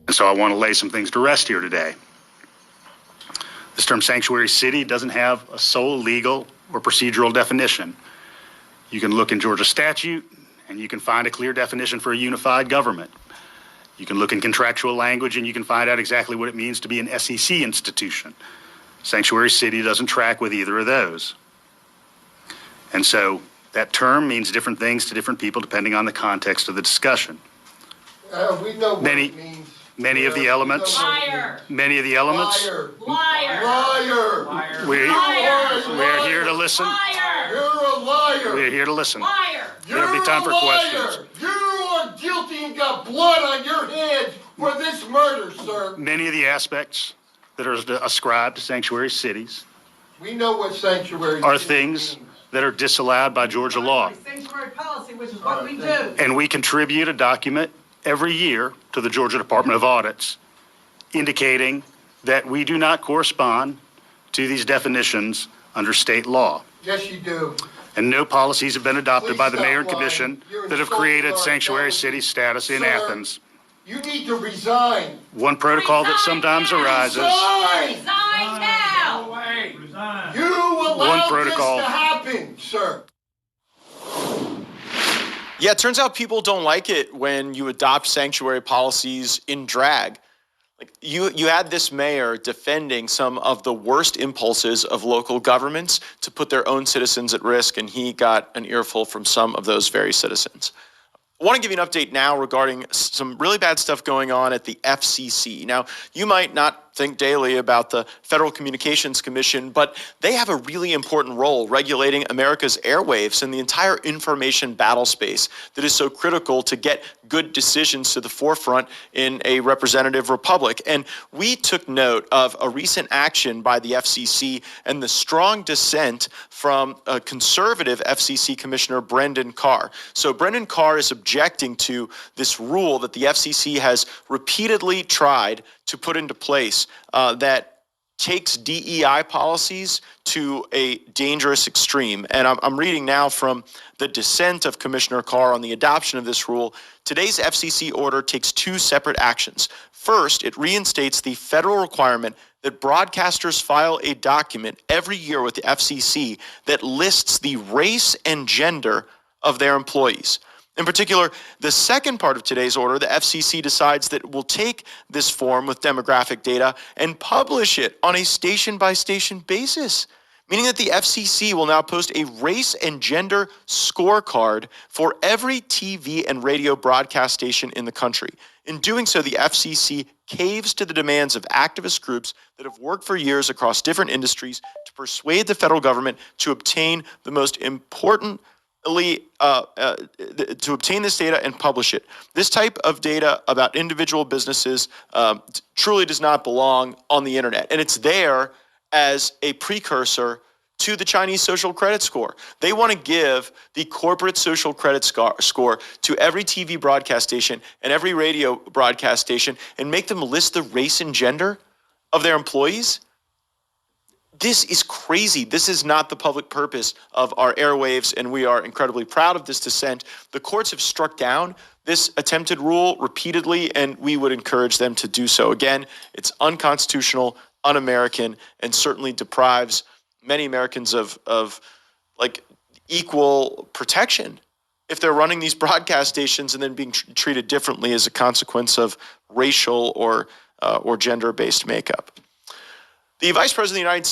And so I want to lay some things to rest here today. This term sanctuary city doesn't have a sole legal or procedural definition. You can look in Georgia statute and you can find a clear definition for a unified government. You can look in contractual language and you can find out exactly what it means to be an SEC institution. Sanctuary city doesn't track with either of those. And so that term means different things to different people depending on the context of the discussion. We know what it means. Many of the elements. Liar. Many of the elements. Liar. Liar. Liar. We're here to listen. Liar. You're a liar. We're here to listen. Liar. There'll be time for questions. You are guilty and got blood on your hands for this murder, sir. Many of the aspects that are ascribed to sanctuary cities We know what sanctuary are city things means. that are disallowed by Georgia law. Sanctuary policy, which is what we do. And we contribute a document every year to the Georgia Department of Audits indicating that we do not correspond to these definitions under state law. Yes, you do. And no policies have been adopted Please by the stop mayor and lying. commission You're that have insulting created our sanctuary intelligence. city status in Sir, Athens. You need to resign. One protocol that sometimes arises. Resign! Resign now. Resign. You allowed this protocol. to happen, sir. Yeah, it turns out people don't like it when you adopt sanctuary policies in drag. Like you had this mayor defending some of the worst impulses of local governments to put their own citizens at risk, and he got an earful from some of those very citizens. I want to give you an update now regarding some really bad stuff going on at the FCC. Now, you might not think daily about the Federal Communications Commission, but they have a really important role regulating America's airwaves and the entire information battle space that is so critical to get good decisions to the forefront in a representative republic. And we took note of a recent action by the FCC and the strong dissent from a conservative FCC Commissioner Brendan Carr. So Brendan Carr is objecting to this rule that the FCC has repeatedly tried to put into place that takes DEI policies to a dangerous extreme. And I'm reading now from the dissent of Commissioner Carr on the adoption of this rule. Today's FCC order takes two separate actions. First, it reinstates the federal requirement that broadcasters file a document every year with the FCC that lists the race and gender of their employees. In particular, the second part of today's order, the FCC decides that it will take this form with demographic data and publish it on a station-by-station basis, meaning that the FCC will now post a race and gender scorecard for every TV and radio broadcast station in the country. In doing so, the FCC caves to the demands of activist groups that have worked for years across different industries to persuade the federal government to obtain the most important to obtain this data and publish it. This type of data about individual businesses truly does not belong on the internet. And it's there as a precursor to the Chinese social credit score. They want to give the corporate social credit score to every TV broadcast station and every radio broadcast station and make them list the race and gender of their employees. This is crazy. This is not the public purpose of our airwaves, and we are incredibly proud of this dissent. The courts have struck down this attempted rule repeatedly, and we would encourage them to do so. Again, it's unconstitutional, un-American, and certainly deprives many Americans of like equal protection if they're running these broadcast stations and then being treated differently as a consequence of racial or gender-based makeup. The Vice President of the United States